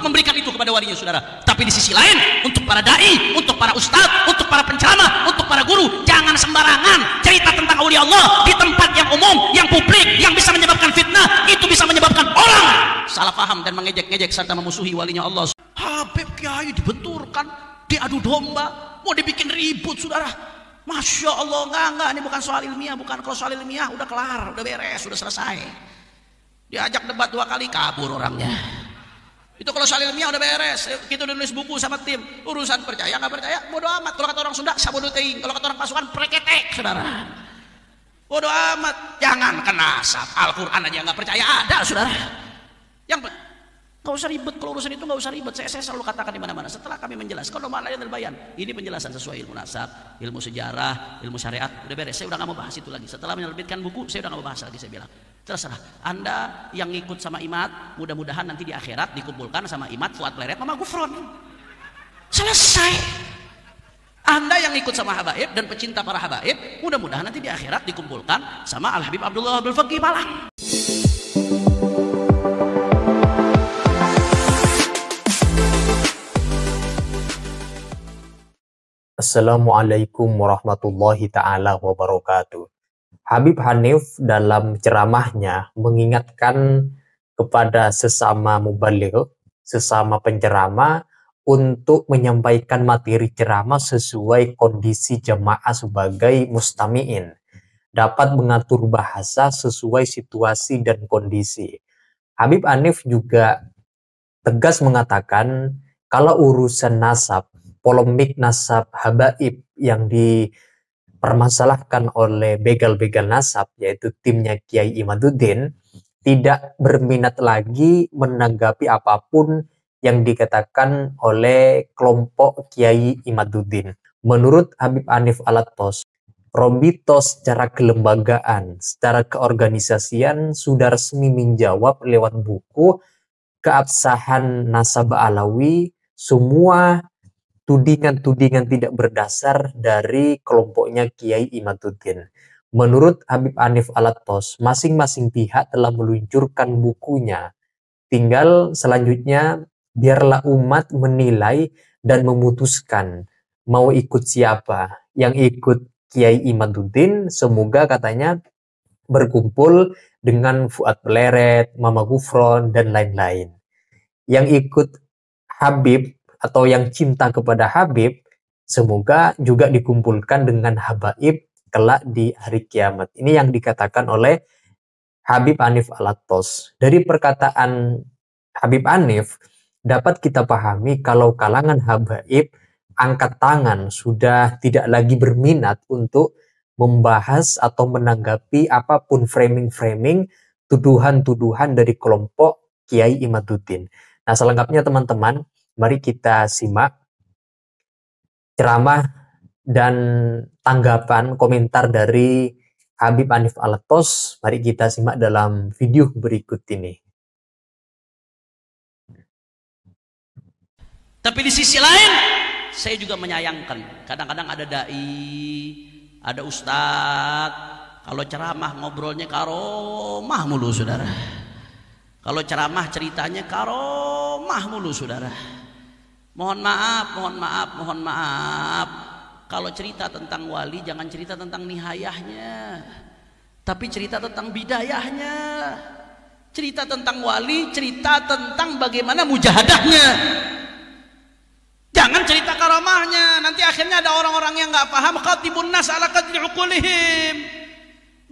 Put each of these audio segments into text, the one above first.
memberikan itu kepada walinya, saudara. Tapi di sisi lain, untuk para dai, untuk para ustadz, untuk para penceramah, untuk para guru, jangan sembarangan cerita tentang aulia Allah di tempat yang umum, yang publik, yang bisa menyebabkan fitnah. Itu bisa menyebabkan orang salah paham dan mengejek-ngejek serta memusuhi walinya Allah. Habib Kiai dibenturkan, diadu domba, mau dibikin ribut, saudara. Masya Allah, enggak, ini bukan soal ilmiah, bukan. Kalau soal ilmiah udah kelar, udah beres, udah selesai. Diajak debat 2 kali kabur orangnya. Itu kalau soal ilmiah udah beres. Kita udah nulis buku sama tim. Urusan percaya nggak percaya bodo amat. Kalau kata orang Sunda sabodo teuing. Kalau kata orang Pasukan preketek, saudara. Bodo amat. Jangan kena asap. Al-Quran aja nggak percaya ada, saudara. Yang nggak usah ribet. Kalau urusan itu nggak usah ribet. Saya selalu katakan di mana-mana. Setelah kami menjelaskan, kalau maknanya terbayan. Ini penjelasan sesuai ilmu nasab, ilmu sejarah, ilmu syariat. Udah beres. Saya udah nggak mau bahas itu lagi. Setelah menerbitkan buku, saya udah nggak mau bahas lagi. Saya bilang, terserah Anda yang ngikut sama Imat, mudah-mudahan nanti di akhirat dikumpulkan sama Imat, Fuad Pleret, Mama Gufron. Selesai. Anda yang ngikut sama habaib dan pecinta para habaib, mudah-mudahan nanti di akhirat dikumpulkan sama Al Habib Abdullah Abdul Faqih Malang. Assalamualaikum warahmatullahi ta'ala wabarakatuh. Habib Hanif dalam ceramahnya mengingatkan kepada sesama mubaligh, sesama penceramah untuk menyampaikan materi ceramah sesuai kondisi jamaah sebagai mustami'in. Dapat mengatur bahasa sesuai situasi dan kondisi. Habib Hanif juga tegas mengatakan kalau urusan nasab, polemik nasab habaib yang dipermasalahkan oleh begal-begal nasab, yaitu timnya Kiai Imaduddin, tidak berminat lagi menanggapi apapun yang dikatakan oleh kelompok Kiai Imaduddin. Menurut Habib Hanif Alatos, Robito secara kelembagaan, secara keorganisasian sudah resmi menjawab lewat buku keabsahan nasab Alawi semua tudingan-tudingan tidak berdasar dari kelompoknya Kiai Imaduddin. Menurut Habib Hanif Alatos, masing-masing pihak telah meluncurkan bukunya. Tinggal selanjutnya biarlah umat menilai dan memutuskan mau ikut siapa. Yang ikut Kiai Imaduddin semoga katanya berkumpul dengan Fuad Pleret, Mama Gufron, dan lain-lain. Yang ikut Habib atau yang cinta kepada Habib, semoga juga dikumpulkan dengan habaib kelak di hari kiamat. Ini yang dikatakan oleh Habib Hanif Alatos. Dari perkataan Habib Hanif, dapat kita pahami kalau kalangan habaib angkat tangan sudah tidak lagi berminat untuk membahas atau menanggapi apapun framing-framing, tuduhan-tuduhan dari kelompok Kiai Imaduddin. Nah, selengkapnya teman-teman, mari kita simak ceramah dan tanggapan komentar dari Habib Hanif Alatos. Mari kita simak dalam video berikut ini. Tapi di sisi lain, saya juga menyayangkan. Kadang-kadang ada dai, ada ustadz, kalau ceramah ngobrolnya karomah mulu, saudara. Kalau ceramah ceritanya karomah mulu, saudara. Mohon maaf. Kalau cerita tentang wali jangan cerita tentang nihayahnya, tapi cerita tentang bidayahnya. Cerita tentang wali, cerita tentang bagaimana mujahadahnya. Jangan cerita karamahnya. Nanti akhirnya ada orang-orang yang nggak paham. Khatibun nas ala qadri uqulihim.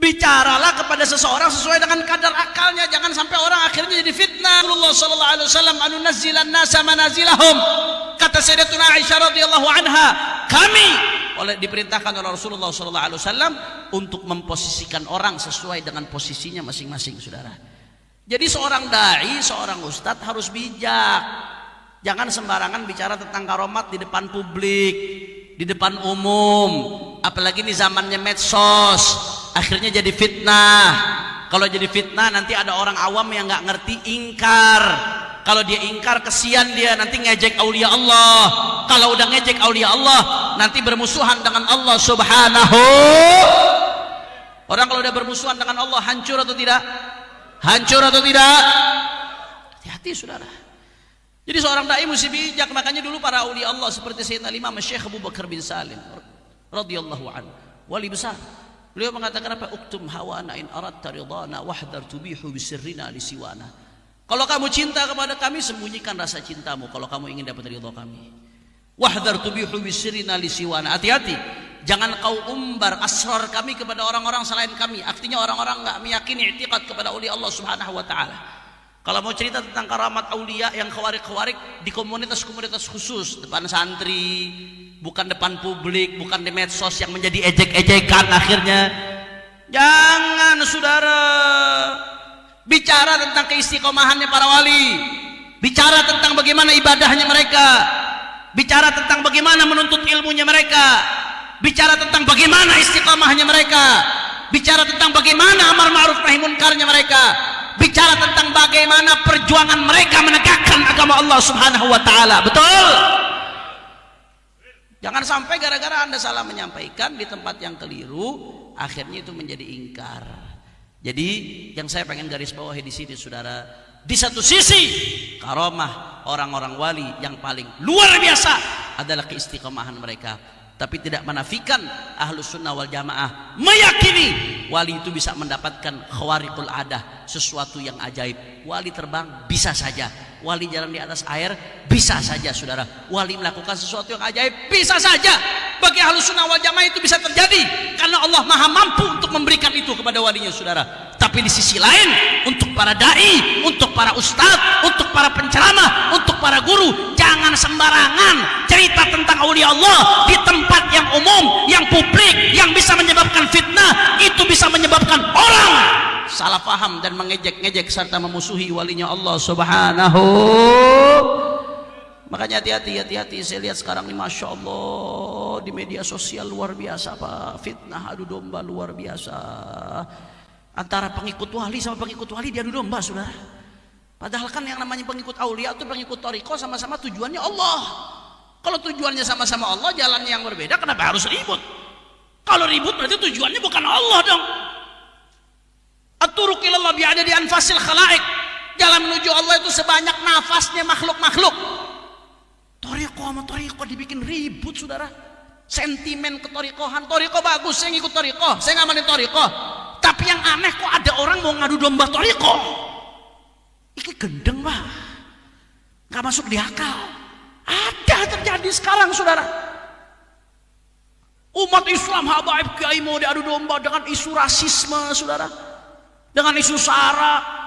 Bicaralah kepada seseorang sesuai dengan kadar akalnya. Jangan sampai orang akhirnya jadi fitnah. Rasulullah sallallahu alaihi wasallam anu nazzilan nasa manazilahum. Kata Sayyidatuna Aisyah radhiyallahu anha, kami diperintahkan oleh Rasulullah sallallahu alaihi wasallam untuk memposisikan orang sesuai dengan posisinya masing-masing, saudara. Jadi seorang dai, seorang ustadz harus bijak. Jangan sembarangan bicara tentang karomat di depan publik, di depan umum, apalagi di zamannya medsos. Akhirnya jadi fitnah. Kalau jadi fitnah nanti ada orang awam yang nggak ngerti, ingkar. Kalau dia ingkar, kesian dia, nanti ngejek aulia Allah. Kalau udah ngejek aulia Allah, nanti bermusuhan dengan Allah subhanahu. Orang kalau udah bermusuhan dengan Allah, hancur atau tidak? Hancur atau tidak? Hati-hati, saudara. Jadi seorang dai mesti bijak. Makanya dulu para aulia Allah seperti Sayyidina Imam Syekh Abu Bakar bin Salim radhiyallahu anhu, wali besar, beliau mengatakan apa? Uktum hawana in aradta ridana wahdar tubihu bisirrina li siwana. Kalau kamu cinta kepada kami, sembunyikan rasa cintamu kalau kamu ingin dapat ridha kami. Wahdar tubihu bisirrina li siwana. Hati-hati, jangan kau umbar asrar kami kepada orang-orang selain kami. Artinya orang-orang enggak meyakini i'tiqad kepada aulia Allah Subhanahu wa taala. Kalau mau cerita tentang karamat aulia yang khawarik-khawarik di komunitas-komunitas khusus, depan santri, bukan depan publik, bukan di medsos yang menjadi ejek-ejekan akhirnya. Jangan saudara bicara tentang keistiqomahannya para wali, bicara tentang bagaimana ibadahnya mereka, bicara tentang bagaimana menuntut ilmunya mereka, bicara tentang bagaimana istiqomahnya mereka, bicara tentang bagaimana amar ma'ruf nahi munkarnya mereka, bicara tentang bagaimana perjuangan mereka menegakkan agama Allah Subhanahu wa taala. Betul? Jangan sampai gara-gara Anda salah menyampaikan di tempat yang keliru, akhirnya itu menjadi ingkar. Jadi yang saya pengen garis bawahi di sini saudara, di satu sisi karamah orang-orang wali yang paling luar biasa adalah keistiqomahan mereka, tapi tidak menafikan Ahlus Sunnah wal Jamaah meyakini wali itu bisa mendapatkan khawariqul adah, sesuatu yang ajaib. Wali terbang bisa saja, wali jalan di atas air bisa saja saudara, wali melakukan sesuatu yang ajaib bisa saja. Bagi Ahlus Sunnah wal Jamaah itu bisa terjadi karena Allah maha mampu untuk memberikan itu kepada walinya saudara. Tapi di sisi lain, untuk para dai, untuk para ustadz, untuk para penceramah, untuk para guru, jangan sembarangan cerita tentang aulia Allah di tempat yang umum, yang publik, yang bisa menyebabkan fitnah. Itu bisa menyebabkan orang salah paham dan mengejek-ngejek serta memusuhi walinya Allah Subhanahu. Makanya hati-hati. Saya lihat sekarang ini Masya Allah di media sosial luar biasa Pak, fitnah adu domba luar biasa antara pengikut wali sama pengikut wali, diadu domba saudara. Padahal kan yang namanya pengikut aulia atau pengikut thariqah sama-sama tujuannya Allah. Kalau tujuannya sama-sama Allah, jalannya yang berbeda, kenapa harus ribut? Kalau ribut berarti tujuannya bukan Allah dong. At-turuq ilallah bi'adadi anfasil khalaik. Jalan menuju Allah itu sebanyak nafasnya makhluk-makhluk. Thariqah sama thariqah dibikin ribut saudara. Sentimen kethariqahan, thariqah bagus, saya ngikut thariqah, saya ngamalin thariqah. Tapi yang aneh kok ada orang mau ngadu domba thariqah. Ini gendeng Pak, nggak masuk di akal. Ada terjadi sekarang saudara. Umat Islam habaib kiai mau diadu domba dengan isu rasisme saudara, dengan isu sara.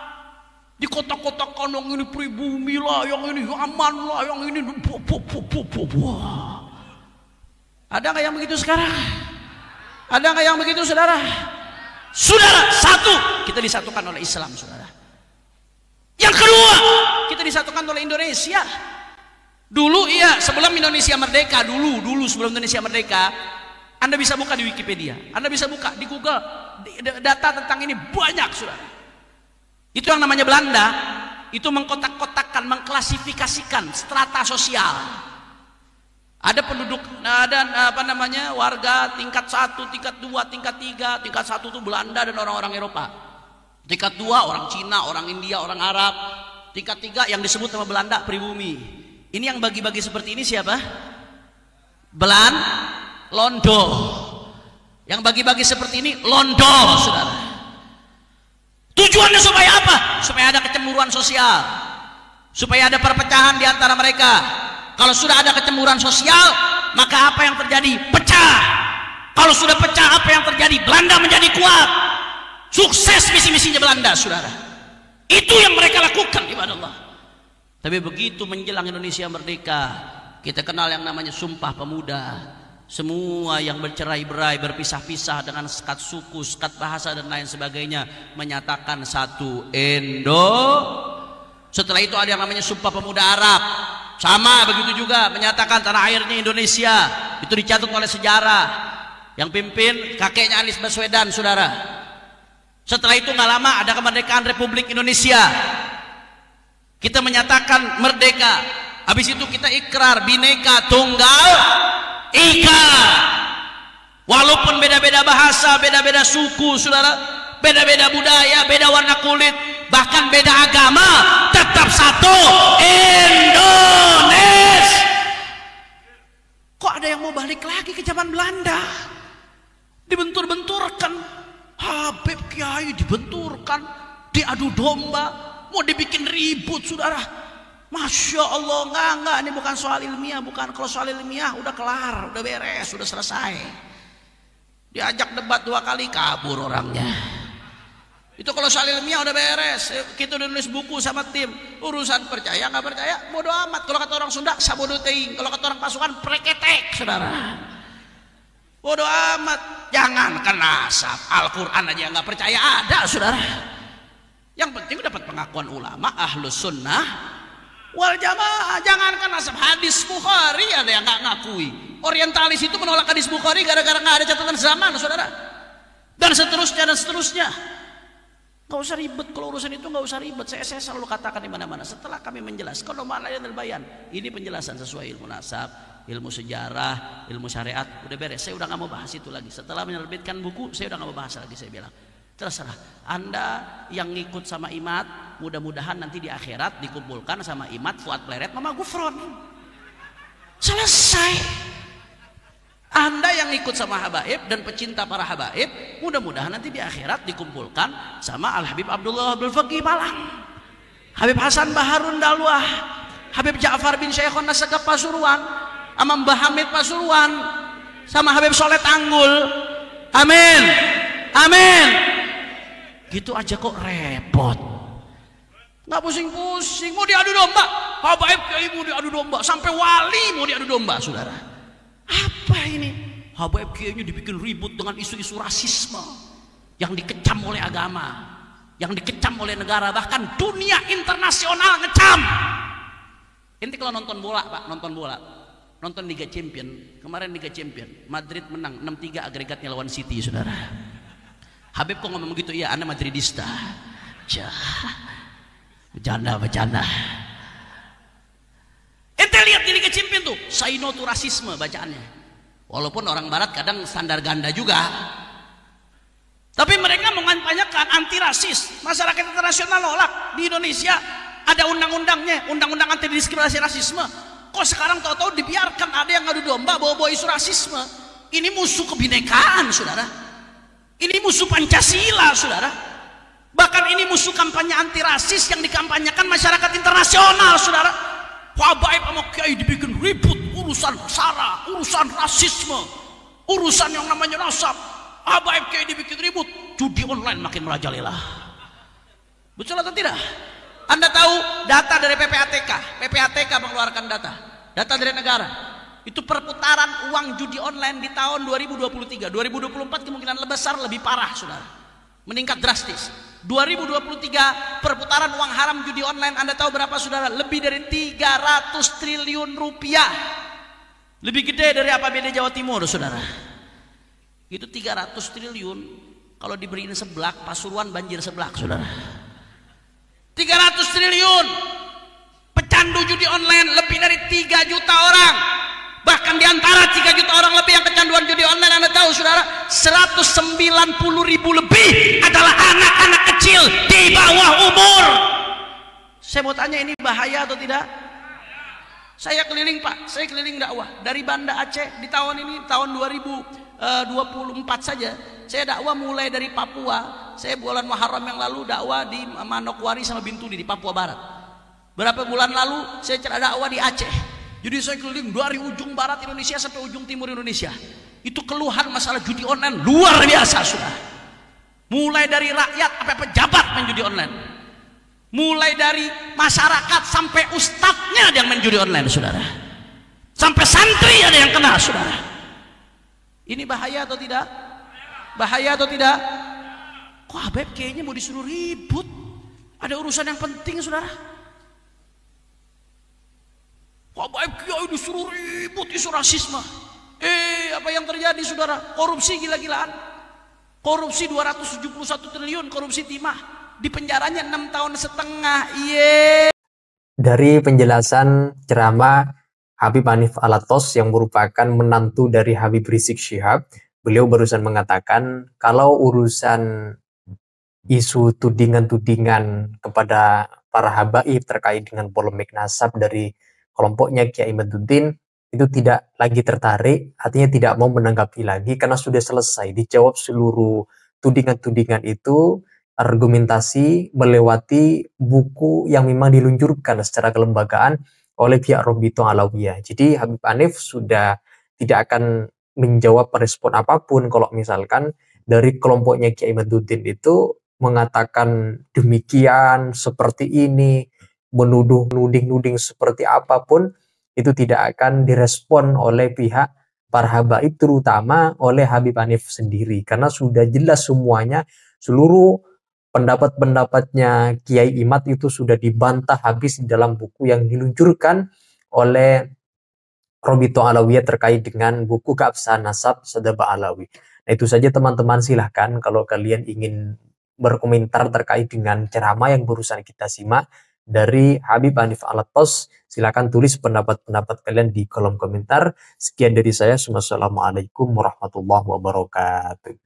Di kota-kota yang ini pribumi lah, yang ini aman lah, yang ini ada nggak yang begitu sekarang? Ada nggak yang begitu saudara? Saudara, satu, kita disatukan oleh Islam saudara. Yang kedua, kita disatukan oleh Indonesia. Dulu iya, sebelum Indonesia merdeka, dulu sebelum Indonesia merdeka, Anda bisa buka di Wikipedia, Anda bisa buka di Google, data tentang ini banyak saudara. Itu yang namanya Belanda, itu mengkotak-kotakkan, mengklasifikasikan strata sosial. Ada penduduk, ada warga tingkat 1, tingkat 2, tingkat 3. Tingkat 1 itu Belanda dan orang-orang Eropa. Tingkat 2 orang Cina, orang India, orang Arab. Tingkat 3 yang disebut sama Belanda pribumi. Ini yang bagi-bagi seperti ini siapa? Londo. Yang bagi-bagi seperti ini Londo, saudara. Tujuannya supaya apa? Supaya ada kecemburuan sosial, supaya ada perpecahan di antara mereka. Kalau sudah ada kecemburuan sosial, maka apa yang terjadi? Pecah. Kalau sudah pecah, apa yang terjadi? Belanda menjadi kuat. Sukses misi-misinya Belanda, saudara. Itu yang mereka lakukan, ibadah Allah. Tapi begitu menjelang Indonesia merdeka, kita kenal yang namanya Sumpah Pemuda. Semua yang bercerai-berai, berpisah-pisah dengan sekat suku, sekat bahasa dan lain sebagainya, menyatakan satu Indo. Setelah itu ada yang namanya Sumpah Pemuda Arab, sama begitu juga menyatakan tanah airnya Indonesia. Itu dicatat oleh sejarah. Yang pimpin kakeknya Anies Baswedan, saudara. Setelah itu nggak lama ada kemerdekaan Republik Indonesia. Kita menyatakan merdeka. Habis itu kita ikrar Bhinneka Tunggal Ika. Walaupun beda-beda bahasa, beda-beda suku, saudara, beda-beda budaya, beda warna kulit, bahkan beda agama, tetap satu Indonesia. Kok ada yang mau balik lagi ke zaman Belanda? Dibentur-benturkan, Habib Kiai dibenturkan, diadu domba, mau dibikin ribut, saudara. Masya Allah, enggak, ini bukan soal ilmiah, bukan. Kalau soal ilmiah udah kelar, udah beres, udah selesai. Diajak debat 2 kali kabur orangnya. Itu kalau soal ilmiah udah beres. Kita udah nulis buku sama tim. Urusan percaya nggak percaya bodo amat. Kalau kata orang Sunda sabodo teing. Kalau kata orang pasukan preketek, saudara. Bodo amat. Jangan kena nasab. Al-Quran aja nggak percaya ada, saudara. Yang penting dapat pengakuan ulama ahlus sunnah wal jamaah. Jangan kena nasab. Hadis Bukhari ada yang nggak ngakui. Orientalis itu menolak hadis Bukhari gara-gara nggak ada catatan zaman, saudara. Dan seterusnya dan seterusnya. Gak usah ribet, kalau urusan itu gak usah ribet. Saya selalu katakan di mana-mana. Setelah kami menjelaskan bayan, ini penjelasan sesuai ilmu nasab, ilmu sejarah, ilmu syariat, udah beres. Saya udah gak mau bahas itu lagi. Setelah menerbitkan buku, saya udah gak mau bahas lagi. Saya bilang, terserah Anda yang ngikut sama Imat, mudah-mudahan nanti di akhirat dikumpulkan sama Imat, Fuad Pleret, Mama Gufron. Selesai. Anda yang ikut sama habaib dan pecinta para habaib, mudah-mudahan nanti di akhirat dikumpulkan sama Al-Habib Abdullah Abdul Faqih Malang, Habib Hasan Baharun Dalwah, Habib Ja'far bin Syekhon Nasegaf Pasuruan, sama Mbah Hamid Pasuruan, sama Habib Soleh Tanggul. Amin, amin. Gitu aja kok repot. Nggak pusing-pusing, mau diadu domba, habaib kiai mau diadu domba, sampai wali mau diadu domba, saudara. Apa ini? Habaib kiainya dibikin ribut dengan isu-isu rasisme yang dikecam oleh agama, yang dikecam oleh negara, bahkan dunia internasional ngecam. Inti kalau nonton bola, Pak, nonton Liga Champion, kemarin Liga Champion, Madrid menang 6-3 agregatnya lawan City, saudara. Habib kok ngomong begitu? Iya, Anda Madridista. Bercanda. Ente lihat di Liga Champion tuh, say no to rasisme bacaannya. Walaupun orang barat kadang standar ganda juga. Tapi mereka mengampanyakan anti rasis. Masyarakat internasional nolak. Di Indonesia ada undang-undangnya, undang-undang anti diskriminasi rasisme. Kok sekarang tahu-tahu dibiarkan ada yang ngadu domba bawa-bawa isu rasisme? Ini musuh kebinekaan, saudara. Ini musuh Pancasila, saudara. Bahkan ini musuh kampanye anti rasis yang dikampanyekan masyarakat internasional, saudara. Habaib sama kiai dibikin ribut, urusan sara, urusan rasisme, urusan yang namanya nasab. Habaib kiai dibikin ribut, judi online makin merajalela. Betul atau tidak? Anda tahu data dari PPATK mengeluarkan data dari negara. Itu perputaran uang judi online di tahun 2023, 2024 kemungkinan besar lebih parah, saudara. Meningkat drastis. 2023 perputaran uang haram judi online, Anda tahu berapa, saudara? Lebih dari 300 triliun rupiah. Lebih gede dari APBD Jawa Timur, saudara. Itu 300 triliun kalau diberiin seblak, Pasuruan banjir seblak, saudara. 300 triliun. Pecandu judi online lebih dari 3 juta orang. Bahkan diantara 3 juta orang lebih yang kecanduan judi online, Anda tahu, saudara, 190.000 lebih adalah anak-anak kecil di bawah umur. Saya mau tanya, ini bahaya atau tidak? Saya keliling, Pak, saya keliling dakwah dari Banda Aceh di tahun ini, tahun 2024 saja. Saya dakwah mulai dari Papua. Saya bulan Muharram yang lalu dakwah di Manokwari sama Bintuni di Papua Barat. Berapa bulan lalu saya dakwah di Aceh. Jadi saya keliling dari ujung barat Indonesia sampai ujung timur Indonesia. Itu keluhan masalah judi online luar biasa, sudah. Mulai dari rakyat sampai pejabat main judi online. Mulai dari masyarakat sampai ustadznya ada yang main judi online, saudara. Sampai santri ada yang kena, saudara. Ini bahaya atau tidak? Bahaya atau tidak? Kok Habib kayaknya mau disuruh ribut? Ada urusan yang penting, saudara. Habaib kiai disuruh ribut isu rasisme. Apa yang terjadi, saudara? Korupsi gila-gilaan. Korupsi 271 triliun, korupsi timah. Di penjaranya 6 tahun setengah. Dari penjelasan ceramah Habib Hanif Alatos yang merupakan menantu dari Habib Rizik Syihab, beliau barusan mengatakan kalau urusan isu tudingan-tudingan kepada para habaib terkait dengan polemik nasab dari kelompoknya Kiai Imaduddin itu tidak lagi tertarik, artinya tidak mau menanggapi lagi karena sudah selesai dijawab seluruh tudingan-tudingan itu, argumentasi melewati buku yang memang diluncurkan secara kelembagaan oleh pihak Robito Alawiyah. Jadi Habib Hanif sudah tidak akan menjawab respon apapun kalau misalkan dari kelompoknya Kiai Imaduddin itu mengatakan demikian, seperti ini, menuduh nuding-nuding seperti apapun, itu tidak akan direspon oleh pihak para habaib, terutama oleh Habib Hanif sendiri. Karena sudah jelas semuanya, seluruh pendapat-pendapatnya Kiai Imad itu sudah dibantah habis di dalam buku yang diluncurkan oleh Robito Alawiyah terkait dengan buku keabsahan nasab Sadaba Alawi. Nah itu saja teman-teman, silahkan kalau kalian ingin berkomentar terkait dengan ceramah yang barusan kita simak dari Habib Hanif Alatos, silahkan tulis pendapat-pendapat kalian di kolom komentar. Sekian dari saya, wassalamualaikum warahmatullahi wabarakatuh.